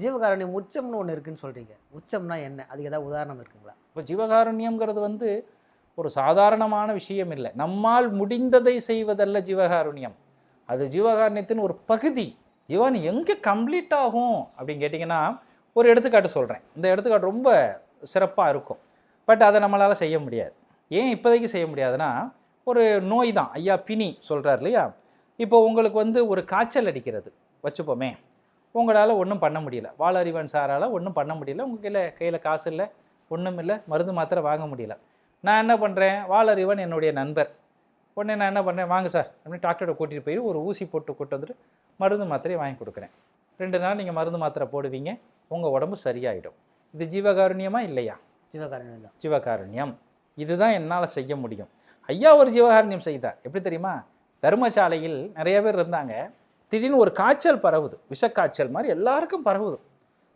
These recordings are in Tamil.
ஜீவகாருண்யம் உச்சம்னு ஒன்று இருக்குன்னு சொல்கிறீங்க. உச்சம்னா என்ன? அதுக்கு ஏதாவது உதாரணம் இருக்குங்களா? இப்போ ஜீவகாருண்யம்ங்கிறது ஒரு சாதாரணமான விஷயம் இல்லை. நம்மால் முடிந்ததை செய்வதல்ல ஜீவகாருண்யம். அது ஜீவகாருண்யத்தின் ஒரு பகுதி. ஜீவன் எங்கே கம்ப்ளீட் ஆகும் அப்படின்னு கேட்டிங்கன்னா, ஒரு எடுத்துக்காட்டு சொல்கிறேன். இந்த எடுத்துக்காட்டு ரொம்ப சிறப்பாக இருக்கும். பட் அதை நம்மளால் செய்ய முடியாது. ஏன் இப்போதைக்கு செய்ய முடியாதுன்னா, ஒரு நோய் தான். ஐயா பிணி சொல்கிறார் இல்லையா? இப்போ உங்களுக்கு ஒரு காய்ச்சல் அடிக்கிறது வச்சுப்போமே, உங்களால் ஒன்றும் பண்ண முடியல. வாளறிவன் சாரால் ஒன்றும் பண்ண முடியல. உங்கள் கையில் காசு இல்லை, ஒன்றும் இல்லை, மருந்து மாத்திரை வாங்க முடியல. நான் என்ன பண்ணுறேன், வாளறிவன் என்னுடைய நண்பர். உடனே நான் என்ன பண்ணுறேன், வாங்க சார் அப்படின்னு டாக்டரை கூட்டிகிட்டு போய் ஒரு ஊசி போட்டு வந்துட்டு மருந்து மாத்திரையை வாங்கி கொடுக்குறேன். 2 நாள் நீங்கள் மருந்து மாத்திரை போடுவீங்க, உங்கள் உடம்பு சரியாயிடும். இது ஜீவகாருண்யமா இல்லையா? ஜீவகாருண்யம் தான். ஜீவகாருண்யம். இதுதான் என்னால் செய்ய முடியும். ஐயா ஒரு ஜீவகாருண்யம் செய்தார். எப்படி தெரியுமா? தர்மசாலையில் நிறைய பேர் இருந்தாங்க. திடீர்னு ஒரு காய்ச்சல் பரவுது, விஷக்காய்ச்சல் மாதிரி எல்லாருக்கும் பரவுது.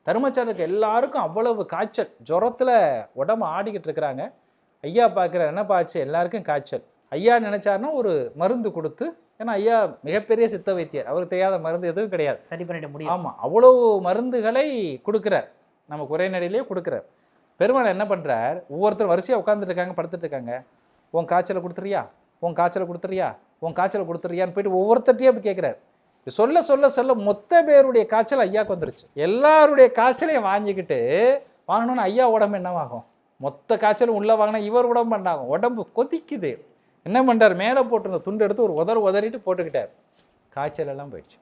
தர்மசாலைக்கு எல்லாருக்கும் அவ்வளவு காய்ச்சல், ஜுரத்தில் உடம்பு ஆடிக்கிட்டு இருக்கிறாங்க. ஐயா பார்க்குற, என்னப்பா ஆச்சு? எல்லாருக்கும் காய்ச்சல். ஐயா நினைச்சாருன்னா ஒரு மருந்து கொடுத்து, ஏன்னா ஐயா மிகப்பெரிய சித்த வைத்தியர், அவருக்கு தெரியாத மருந்து எதுவும் கிடையாது, சரி பண்ணிட முடியும். ஆமாம், அவ்வளவு மருந்துகளை கொடுக்குறார், நம்ம குறைநடையிலேயே கொடுக்குறார். பெருமாள் என்ன பண்ணுறார், ஒவ்வொருத்தரும் வரிசையாக உட்காந்துட்டு இருக்காங்க, படுத்துட்டு இருக்காங்க. உன் காய்ச்சலை கொடுத்துறியா, உன் காய்ச்சலை கொடுத்துறியா, உன் காய்ச்சலை கொடுத்துறியான்னு போயிட்டு ஒவ்வொருத்தட்டையும் அப்படி கேட்குறாரு. சொல்ல சொல்ல சொல்ல மொத்த பேருடைய காய்ச்சல் ஐயாவுக்கு வந்துருச்சு. எல்லாருடைய காய்ச்சலையும் வாங்கிக்கிட்டு வாங்கணும்னு ஐயா உடம்பு என்னவாகும்? மொத்த காய்ச்சலும் உள்ள வாங்கினா இவர் உடம்பு பண்ணாகும். உடம்பு கொதிக்குது. என்ன பண்ணுறார், மேலே போட்டிருந்த துண்டு எடுத்து ஒரு உதறிட்டு போட்டுக்கிட்டார். காய்ச்சல் எல்லாம் போயிடுச்சு.